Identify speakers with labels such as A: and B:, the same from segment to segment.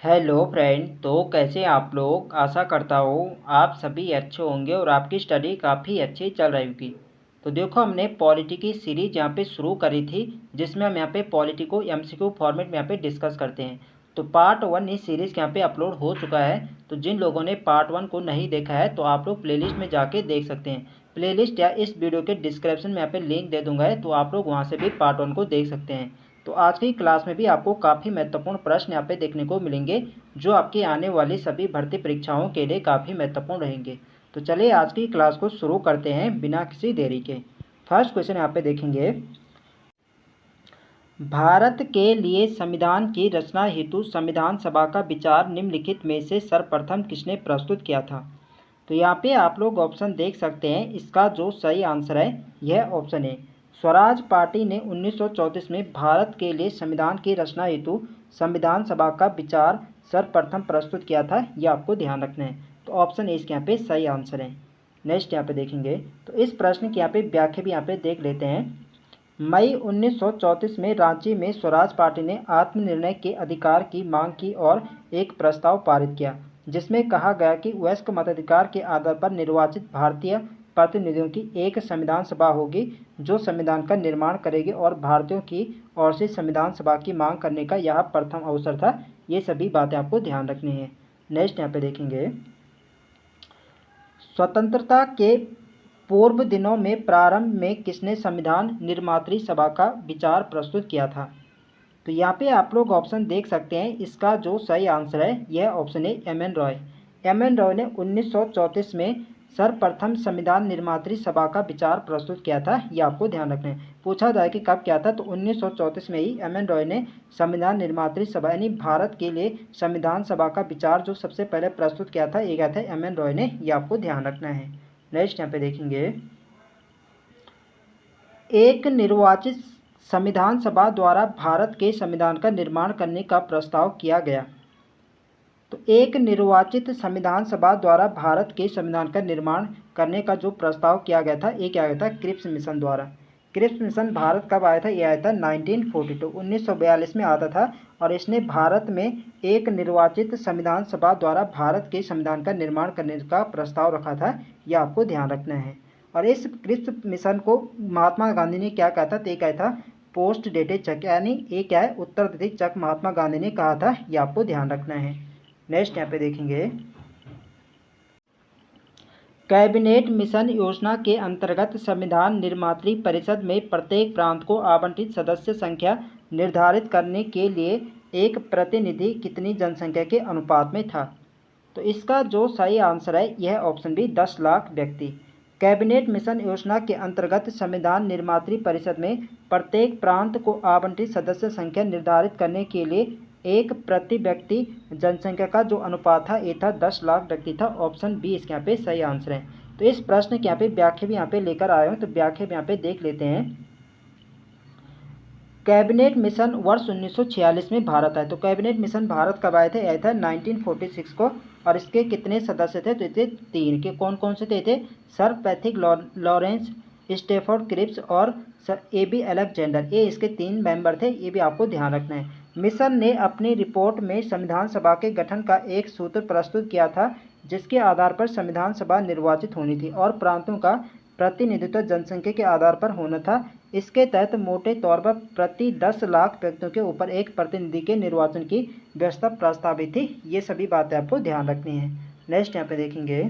A: Hello friend. तो कैसे आप लोग? आशा करता हूँ आप सभी अच्छे होंगे और आपकी स्टडी काफ़ी अच्छी चल रही होगी। तो देखो, हमने पॉलिटी की सीरीज यहाँ पे शुरू करी थी, जिसमें हम यहाँ पे पॉलिटी को एमसीक्यू फॉर्मेट में यहाँ पे डिस्कस करते हैं। तो पार्ट 1 इस सीरीज़ के यहाँ पे अपलोड हो चुका है। तो जिन लोगों ने पार्ट 1 को नहीं देखा है तो आप लोग प्लेलिस्ट में जाके देख सकते हैं। प्लेलिस्ट या इस वीडियो के डिस्क्रिप्शन में यहाँ पे लिंक दे दूंगा है, तो आप लोग वहाँ से भी पार्ट 1 को देख सकते हैं। तो आज की क्लास में भी आपको काफ़ी महत्वपूर्ण प्रश्न यहाँ पे देखने को मिलेंगे, जो आपकी आने वाली सभी भर्ती परीक्षाओं के लिए काफ़ी महत्वपूर्ण रहेंगे। तो चलिए आज की क्लास को शुरू करते हैं बिना किसी देरी के। फर्स्ट क्वेश्चन यहाँ पे देखेंगे, भारत के लिए संविधान की रचना हेतु संविधान सभा का विचार निम्नलिखित में से सर्वप्रथम किसने प्रस्तुत किया था? तो यहाँ पे आप लोग ऑप्शन देख सकते हैं। इसका जो सही आंसर है यह ऑप्शन है, स्वराज पार्टी ने 1934 में भारत के लिए संविधान की रचना हेतु संविधान सभा का विचार सर्वप्रथम प्रस्तुत किया था। यह आपको ध्यान रखना है। तो ऑप्शन ए इसके यहाँ पे सही आंसर है। नेक्स्ट यहाँ पे देखेंगे, तो इस प्रश्न की यहाँ पे व्याख्या भी यहाँ पे देख लेते हैं। मई 1934 में रांची में स्वराज पार्टी ने आत्मनिर्णय के अधिकार की मांग की और एक प्रस्ताव पारित किया, जिसमें कहा गया कि वयस्क मताधिकार के आधार पर निर्वाचित भारतीय प्रतिनिधियों की एक संविधान सभा होगी, जो संविधान का निर्माण करेगी, और भारतीयों की ओर से संविधान सभा की मांग करने का यह प्रथम अवसर था। ये सभी बातें आपको ध्यान रखनी है। नेक्स्ट यहाँ पे देखेंगे, स्वतंत्रता के पूर्व दिनों में प्रारंभ में किसने संविधान निर्मात्री सभा का विचार प्रस्तुत किया था? तो यहाँ पे आप लोग ऑप्शन देख सकते हैं। इसका जो सही आंसर है यह ऑप्शन है एम.एन. रॉय। एम.एन. रॉय ने 1934 में सर्वप्रथम संविधान निर्मात्री सभा का विचार प्रस्तुत किया था। यह आपको ध्यान रखना है। पूछा जाए कि कब किया था, तो 1934 में ही एम.एन. रॉय ने संविधान निर्मात्री सभा यानी भारत के लिए संविधान सभा का विचार जो सबसे पहले प्रस्तुत किया था, ये क्या था? एम.एन. रॉय ने। यह आपको ध्यान रखना है। नेक्स्ट यहाँ पे देखेंगे, एक निर्वाचित संविधान सभा द्वारा भारत के संविधान का निर्माण करने का प्रस्ताव किया गया। तो एक निर्वाचित संविधान सभा द्वारा भारत के संविधान का निर्माण करने का जो प्रस्ताव किया गया था, ये क्या गया था? क्रिप्स मिशन द्वारा। क्रिप्स मिशन भारत कब आया था? ये आया था 1942 1942 में आता था, और इसने भारत में एक निर्वाचित संविधान सभा द्वारा भारत के संविधान का निर्माण करने का प्रस्ताव रखा था। यह आपको ध्यान रखना है। और इस क्रिप्स मिशन को महात्मा गांधी ने क्या कहा था? तो ये कहा था पोस्ट डेटेड चेक, यानी ये क्या है? उत्तरदायी चेक महात्मा गांधी ने कहा था। यह आपको ध्यान रखना है। नेक्स्ट यहाँ पे देखेंगे, कैबिनेट मिशन योजना के अंतर्गत संविधान निर्मात्री परिषद में प्रत्येक प्रांत को आवंटित सदस्य संख्या निर्धारित करने के लिए एक प्रतिनिधि कितनी जनसंख्या के अनुपात में था? तो इसका जो सही आंसर है यह ऑप्शन बी 10 लाख व्यक्ति। कैबिनेट मिशन योजना के अंतर्गत संविधान निर्मात्री परिषद में प्रत्येक प्रांत को आवंटित सदस्य संख्या निर्धारित करने के लिए एक प्रति व्यक्ति जनसंख्या का जो अनुपात था ये था 10 लाख व्यक्ति था। ऑप्शन बी इसके यहाँ पे सही आंसर है। तो इस प्रश्न के यहाँ पे व्याख्या भी यहाँ पे लेकर आए हूँ, तो व्याख्या भी यहाँ पे देख लेते हैं। कैबिनेट मिशन वर्ष 1946 में भारत आए। तो कैबिनेट मिशन भारत कब आए थे? आए था 1946 को। और इसके कितने सदस्य थे? तो थे 3 के। कौन कौन से थे? Sir Pethick Lawrence, Stafford Cripps और सर ए.बी. अलेक्जेंडर। ये इसके 3 मेंबर थे। ये भी आपको ध्यान रखना है। मिशन ने अपनी रिपोर्ट में संविधान सभा के गठन का एक सूत्र प्रस्तुत किया था, जिसके आधार पर संविधान सभा निर्वाचित होनी थी और प्रांतों का प्रतिनिधित्व जनसंख्या के आधार पर होना था। इसके तहत मोटे तौर पर प्रति 10 लाख व्यक्तियों के ऊपर एक प्रतिनिधि के निर्वाचन की व्यवस्था प्रस्तावित थी। ये सभी बातें आपको ध्यान रखनी है। नेक्स्ट यहाँ पे देखेंगे,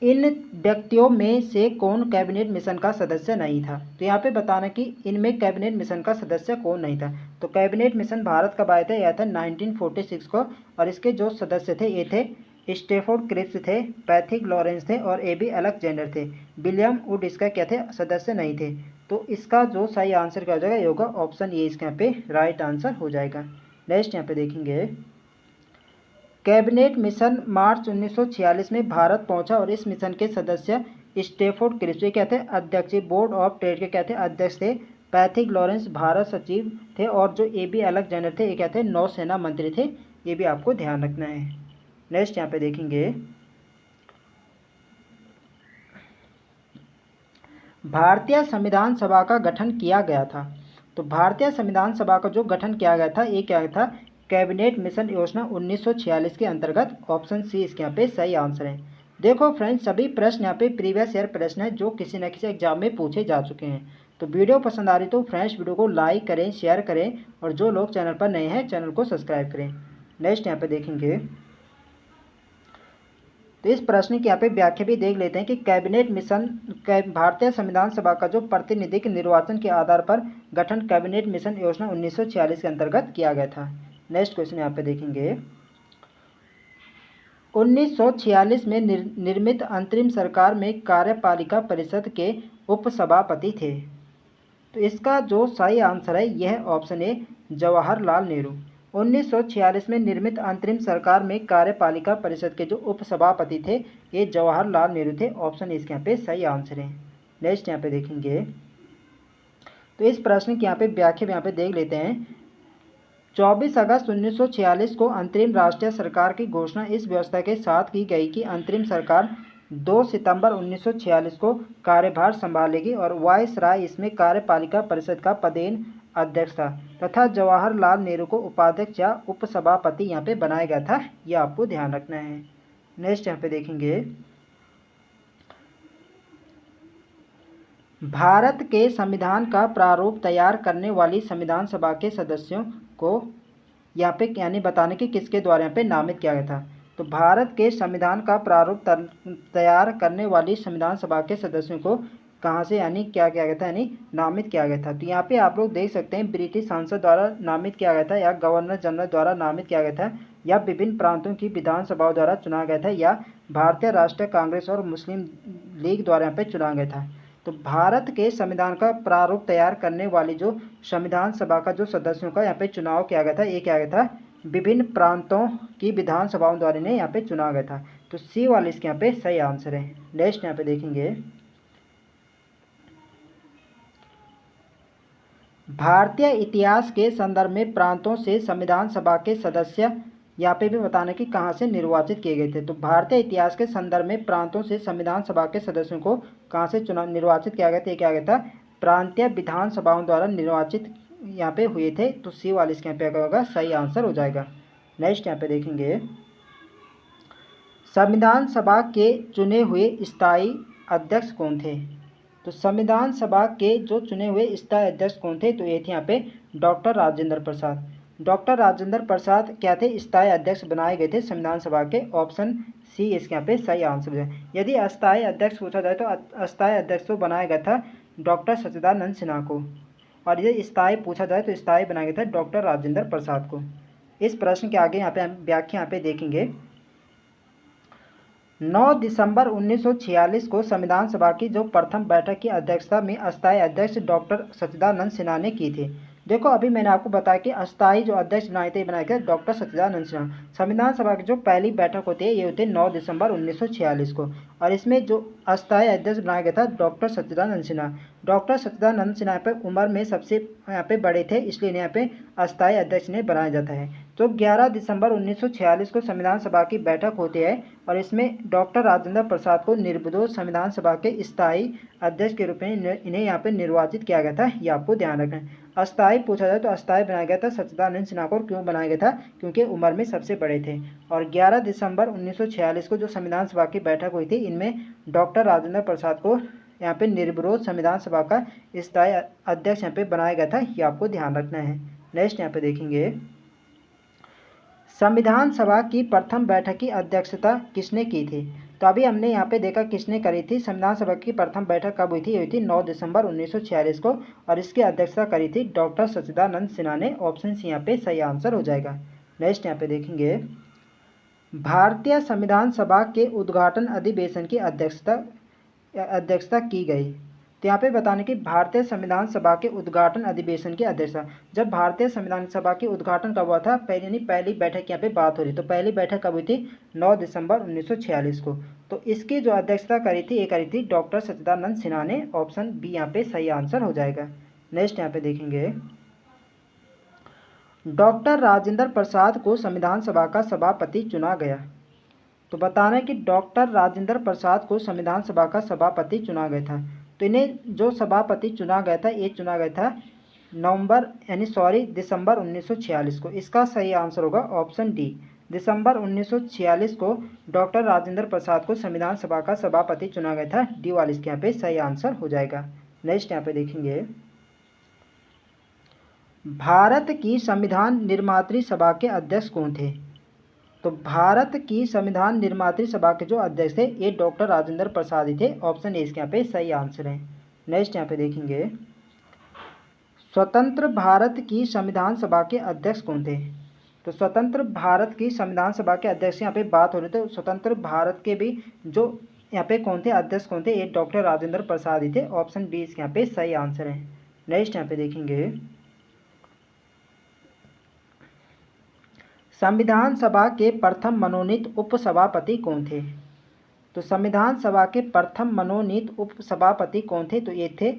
A: इन व्यक्तियों में से कौन कैबिनेट मिशन का सदस्य नहीं था? तो यहाँ पे बताना कि इनमें कैबिनेट मिशन का सदस्य कौन नहीं था। तो कैबिनेट मिशन भारत कब आया था? यह था 1946 को। और इसके जो सदस्य थे ये थे स्टेफोर्ड क्रिप्स थे, पैथिक लॉरेंस थे और ए.बी. अलेक्जेंडर थे। विलियम वुड इसका क्या थे? सदस्य नहीं थे। तो इसका जो सही आंसर क्या हो जाएगा? होगा ऑप्शन ए इसके यहाँ पे राइट आंसर हो जाएगा। नेक्स्ट यहाँ पे देखेंगे, कैबिनेट मिशन मार्च 1946 में भारत पहुंचा और इस मिशन के सदस्य स्टेफोर्ड क्रिप्स क्या थे? अध्यक्ष। बोर्ड ऑफ ट्रेड के क्या थे? अध्यक्ष थे। पैथिक लॉरेंस भारत सचिव थे और जो ए.बी. अलेक्जेंडर थे ये क्या थे? नौसेना मंत्री थे। ये भी आपको ध्यान रखना है। नेक्स्ट यहाँ पे देखेंगे, भारतीय संविधान सभा का गठन किया गया था। तो भारतीय संविधान सभा का जो गठन किया गया था ये क्या था? कैबिनेट मिशन योजना 1946 के अंतर्गत। ऑप्शन सी इसके यहाँ पे सही आंसर है। देखो फ्रेंड्स, सभी प्रश्न यहाँ पे प्रीवियस ईयर प्रश्न है जो किसी न किसी एग्जाम में पूछे जा चुके हैं। तो वीडियो पसंद आ रही तो फ्रेंड्स वीडियो को लाइक करें, शेयर करें, और जो लोग चैनल पर नए हैं चैनल को सब्सक्राइब करें। नेक्स्ट यहाँ पे देखेंगे, तो इस प्रश्न की यहाँ पे व्याख्या भी देख लेते हैं कि कैबिनेट मिशन भारतीय संविधान सभा का जो प्रतिनिधिक निर्वाचन के आधार पर गठन कैबिनेट मिशन योजना 1946 के अंतर्गत किया गया था। नेक्स्ट क्वेश्चन यहाँ पे देखेंगे, 1946 में निर्मित अंतरिम सरकार में कार्यपालिका परिषद के उपसभापति थे। तो इसका जो सही आंसर है यह ऑप्शन ए जवाहरलाल नेहरू। 1946 में निर्मित अंतरिम सरकार में कार्यपालिका परिषद के जो उपसभापति थे ये जवाहरलाल नेहरू थे। ऑप्शन इसके यहाँ पे सही आंसर है। नेक्स्ट यहाँ पे देखेंगे, तो इस प्रश्न की यहाँ पे व्याख्या यहाँ पे देख लेते हैं। 24 अगस्त 1946 को अंतरिम राष्ट्रीय सरकार की घोषणा इस व्यवस्था के साथ की गई कि अंतरिम सरकार 2 सितंबर 1946 को कार्यभार संभालेगी और वायसराय इसमें कार्यपालिका परिषद का पदेन अध्यक्ष था तथा जवाहरलाल नेहरू को उपाध्यक्ष या उपसभापति यहाँ पे बनाया गया था। यह आपको ध्यान रखना है। नेक्स्ट यहाँ पे देखेंगे, भारत के संविधान का प्रारूप तैयार करने वाली संविधान सभा के सदस्यों को यहाँ पे यानी बताने की किसके द्वारा यहाँ पे नामित किया गया था। तो भारत के संविधान का प्रारूप तैयार करने वाली संविधान सभा के सदस्यों को कहाँ से यानी क्या किया गया था, यानी नामित किया गया था। तो यहाँ पे आप लोग देख सकते हैं ब्रिटिश संसद द्वारा नामित किया गया था, या गवर्नर जनरल द्वारा नामित किया गया था, या विभिन्न प्रांतों की विधानसभाओं द्वारा चुना गया था, या भारतीय राष्ट्रीय कांग्रेस और मुस्लिम लीग द्वारा यहाँ पे चुना गया था। तो भारत के संविधान का प्रारूप तैयार करने वाली जो संविधान सभा का जो सदस्यों का यहाँ पे चुनाव किया गया था, ये किया गया था विभिन्न प्रांतों की विधानसभाओं द्वारा ने यहाँ पे चुना गया था। तो सी वाले इसके यहाँ पे सही आंसर है। नेक्स्ट यहाँ पे देखेंगे, भारतीय इतिहास के संदर्भ में प्रांतों से संविधान सभा के सदस्य यहाँ पे भी बताना कि कहाँ से निर्वाचित किए गए थे। तो भारतीय इतिहास के संदर्भ में प्रांतों से संविधान सभा के सदस्यों को कहाँ से निर्वाचित किया गया था, किया गया था प्रांतीय विधानसभाओं द्वारा निर्वाचित यहाँ पे हुए थे। तो सी वाले इसके यहाँ पे क्या होगा, सही आंसर हो जाएगा। नेक्स्ट यहाँ पे देखेंगे, संविधान सभा के चुने हुए स्थायी अध्यक्ष कौन थे। तो संविधान सभा के जो चुने हुए स्थायी अध्यक्ष कौन थे, तो ये थे यहाँ पे डॉक्टर राजेंद्र प्रसाद। डॉक्टर राजेंद्र प्रसाद क्या थे, स्थायी अध्यक्ष बनाए गए थे संविधान सभा के। ऑप्शन सी इसके यहाँ पे सही आंसर है। यदि अस्थायी अध्यक्ष पूछा जाए तो अस्थायी अध्यक्ष तो बनाया गया था डॉक्टर सच्चिदानंद सिन्हा को, और यदि स्थायी पूछा जाए तो स्थायी बनाया गया था डॉक्टर राजेंद्र प्रसाद को। इस प्रश्न के आगे यहाँ पे हम व्याख्या यहाँ पे देखेंगे। 9 दिसंबर 1946 को संविधान सभा की जो प्रथम बैठक की अध्यक्षता में अस्थायी अध्यक्ष डॉक्टर सच्चिदानंद सिन्हा ने की थी। देखो अभी मैंने आपको बताया कि अस्थायी जो अध्यक्ष बनाए थे डॉक्टर सच्चिदानंद सिन्हा। संविधान सभा की जो पहली बैठक होती है ये होती है 9 दिसंबर 1946 को, और इसमें जो अस्थायी अध्यक्ष बनाया गया था डॉक्टर सच्चिदानंद सिन्हा। डॉक्टर सच्चिदानंद सिन्हा पे उम्र में सबसे यहाँ पे बड़े थे, इसलिए यहाँ पे अस्थायी अध्यक्ष ने बनाया जाता है। तो 11 दिसंबर 1946 को संविधान सभा की बैठक होती है, और इसमें डॉक्टर राजेंद्र प्रसाद को निर्विरोध संविधान सभा के स्थायी अध्यक्ष के रूप में इन्हें यहाँ पे निर्वाचित किया गया था। ये आपको ध्यान रखना है। अस्थायी पूछा जाए तो अस्थायी बनाया गया था सच्चिदानंद सिन्हा को। क्यों बनाया गया था, क्योंकि उम्र में सबसे बड़े थे। और 11 दिसंबर 1946 को जो संविधान सभा की बैठक हुई थी इनमें डॉक्टर राजेंद्र प्रसाद को यहाँ पे निर्विरोध संविधान सभा का स्थायी अध्यक्ष यहाँ पे बनाया गया था। ये आपको ध्यान रखना है। नेक्स्ट यहाँ पे देखेंगे, संविधान सभा की प्रथम बैठक की अध्यक्षता किसने की थी। तो अभी हमने यहाँ पे देखा किसने करी थी। संविधान सभा की प्रथम बैठक कब हुई थी 9 दिसंबर 1946 को, और इसकी अध्यक्षता करी थी डॉक्टर सच्चिदानंद सिन्हा ने। ऑप्शन सी यहाँ पे सही आंसर हो जाएगा। नेक्स्ट यहाँ पे देखेंगे, भारतीय संविधान सभा के उद्घाटन अधिवेशन की अध्यक्षता की गई। तो यहाँ पे बताने की भारतीय संविधान सभा के उद्घाटन अधिवेशन की अध्यक्षता, जब भारतीय संविधान सभा के उद्घाटन कब हुआ था, पहली बैठक यहाँ पे बात हो रही। तो पहली बैठक कब हुई थी 9 दिसंबर 1946 को। तो इसकी जो अध्यक्षता करी थी ये करी थी डॉक्टर सच्चिदानंद सिन्हा ने। ऑप्शन बी यहाँ पे सही आंसर हो जाएगा। नेक्स्ट यहाँ पे देखेंगे, डॉक्टर राजेंद्र प्रसाद को संविधान सभा का सभापति चुना गया। तो बताना है कि डॉक्टर राजेंद्र प्रसाद को संविधान सभा का सभापति चुना गया था। तो इन्हें जो सभापति चुना गया था ये चुना गया था दिसंबर 1946 को। इसका सही आंसर होगा ऑप्शन डी, दिसंबर 1946 को डॉक्टर राजेंद्र प्रसाद को संविधान सभा का सभापति चुना गया था। डी वाला इसके यहाँ पे सही आंसर हो जाएगा। नेक्स्ट यहाँ पे देखेंगे, भारत की संविधान निर्मात्री सभा के अध्यक्ष कौन थे? तो भारत की संविधान निर्मात्री सभा के जो अध्यक्ष थे ये डॉक्टर राजेंद्र प्रसाद ही थे। ऑप्शन ए इसके यहाँ पे सही आंसर है। नेक्स्ट यहाँ पे देखेंगे, स्वतंत्र भारत की संविधान सभा के अध्यक्ष कौन थे? तो स्वतंत्र भारत की संविधान सभा के अध्यक्ष यहाँ पे बात हो रही थी। स्वतंत्र भारत के भी जो यहाँ पे कौन थे, अध्यक्ष कौन थे, ये डॉक्टर राजेंद्र प्रसाद ही थे। ऑप्शन बी इसके यहाँ पे सही आंसर है। नेक्स्ट यहाँ पे देखेंगे, संविधान सभा के प्रथम मनोनीत उपसभापति कौन थे? तो संविधान सभा के प्रथम मनोनीत उपसभापति कौन थे? तो ये थे,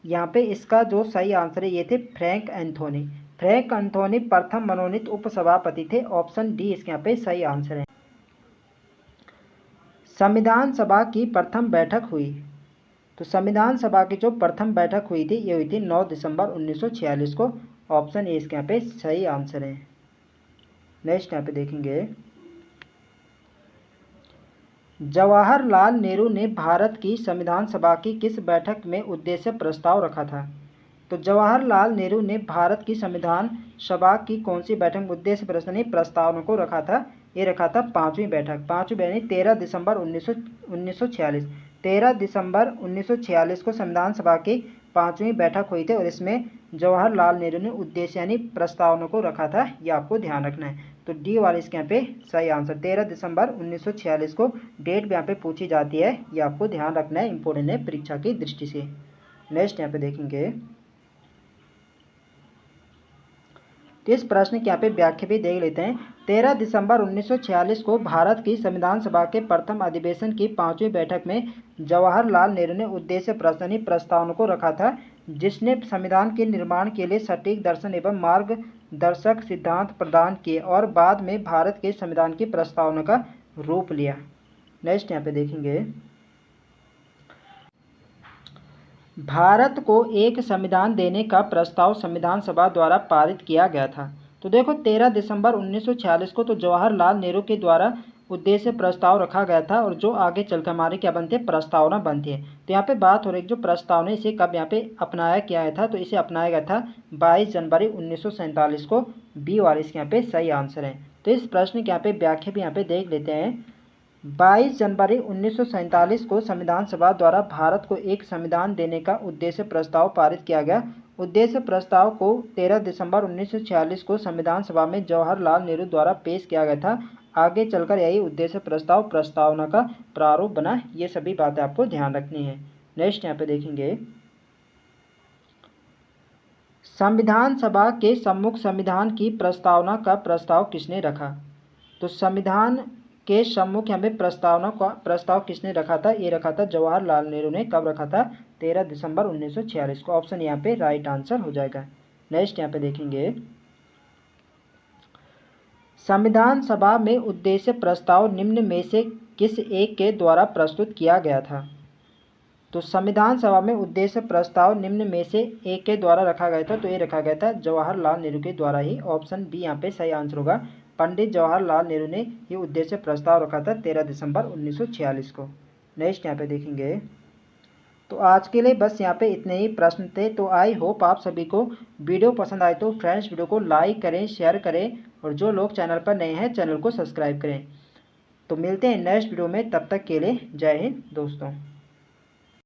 A: यहाँ पे इसका जो सही आंसर है ये थे फ्रैंक एंथोनी। फ्रैंक एंथोनी प्रथम मनोनीत उपसभापति थे। ऑप्शन डी इसके यहाँ पे सही आंसर है। संविधान सभा की प्रथम बैठक हुई, तो संविधान सभा की जो प्रथम बैठक हुई थी ये हुई थी 9 दिसंबर 1946 को। ऑप्शन ए इसके यहाँ पे सही आंसर है। नेक्स्ट यहाँ पे देखेंगे, जवाहरलाल नेहरू ने भारत की संविधान सभा की किस बैठक में उद्देश्य प्रस्ताव रखा था? तो जवाहरलाल नेहरू ने भारत की संविधान सभा की कौन सी बैठक में उद्देश्य प्रस्ताव को रखा था? ये रखा था 5वीं बैठक। 5वीं बैठक 13 दिसंबर 1946। 13 दिसंबर 1946 को संविधान सभा की 5वीं बैठक हुई थी और इसमें जवाहरलाल नेहरू ने उद्देश्य यानी प्रस्तावना को रखा था। ये आपको ध्यान रखना है। तो डी वाले इसके यहाँ पे सही आंसर 13 दिसंबर 1946 को डेट भी यहाँ पे पूछी जाती है। ये आपको ध्यान रखना है, इंपॉर्टेंट है परीक्षा की दृष्टि से। नेक्स्ट यहाँ पे देखेंगे, तो इस प्रश्न की यहाँ पे व्याख्या भी देख लेते हैं। 13 दिसंबर 1946 को भारत की संविधान सभा के प्रथम अधिवेशन की 5वीं बैठक में जवाहरलाल नेहरू ने उद्देश्य प्रस्तावना को रखा था, जिसने संविधान के निर्माण के लिए सटीक दर्शन एवं मार्गदर्शक सिद्धांत प्रदान किए और बाद में भारत के संविधान की प्रस्तावना का रूप लिया। नेक्स्ट यहाँ पे देखेंगे, भारत को एक संविधान देने का प्रस्ताव संविधान सभा द्वारा पारित किया गया था। तो देखो 13 दिसंबर 1946 को तो जवाहरलाल नेहरू के द्वारा उद्देश्य प्रस्ताव रखा गया था और जो आगे चलकर हमारे क्या बनते हैं, प्रस्तावना बनती है। तो यहाँ पे बात हो रही है जो प्रस्तावना इसे कब यहाँ पे अपनाया किया गया था? तो इसे अपनाया गया था 22 जनवरी 1947 को। बी वाले इसके यहाँ पे सही आंसर है। तो इस प्रश्न के यहाँ पे व्याख्या भी यहाँ पे देख लेते हैं। 22 जनवरी 1947 को संविधान सभा द्वारा भारत को एक संविधान देने का उद्देश्य प्रस्ताव पारित किया गया। उद्देश्य प्रस्ताव को 13 दिसंबर 1946 को संविधान सभा में जवाहरलाल नेहरू द्वारा पेश किया गया था। आगे चलकर यही उद्देश्य प्रस्तावना का प्रारूप बना। ये सभी बातें आपको ध्यान रखनी है। नेक्स्ट यहाँ पे देखेंगे, संविधान सभा के सम्मुख संविधान की प्रस्तावना का प्रस्ताव किसने रखा? तो संविधान के सम्मुख हमें प्रस्ताव किसने रखा था? ये रखा था जवाहरलाल नेहरू ने। कब रखा था? 13 दिसंबर 1946 को। ऑप्शन यहाँ पे राइट आंसर हो जाएगा। नेक्स्ट यहाँ पे देखेंगे, संविधान सभा में उद्देश्य प्रस्ताव निम्न में से किस एक के द्वारा प्रस्तुत किया गया था? तो संविधान सभा में उद्देश्य प्रस्ताव निम्न में से एक के द्वारा रखा गया था। तो ये रखा गया था जवाहरलाल नेहरू के द्वारा ही। ऑप्शन बी यहाँ पे सही आंसर होगा। पंडित जवाहरलाल नेहरू ने ये उद्देश्य प्रस्ताव रखा था 13 दिसंबर 1946 को। नेक्स्ट यहाँ पे देखेंगे, तो आज के लिए बस यहाँ पे इतने ही प्रश्न थे। तो आई होप आप सभी को वीडियो पसंद आए तो फ्रेंड्स वीडियो को लाइक करें, शेयर करें और जो लोग चैनल पर नए हैं चैनल को सब्सक्राइब करें। तो मिलते हैं नेक्स्ट वीडियो में, तब तक के लिए जय हिंद दोस्तों।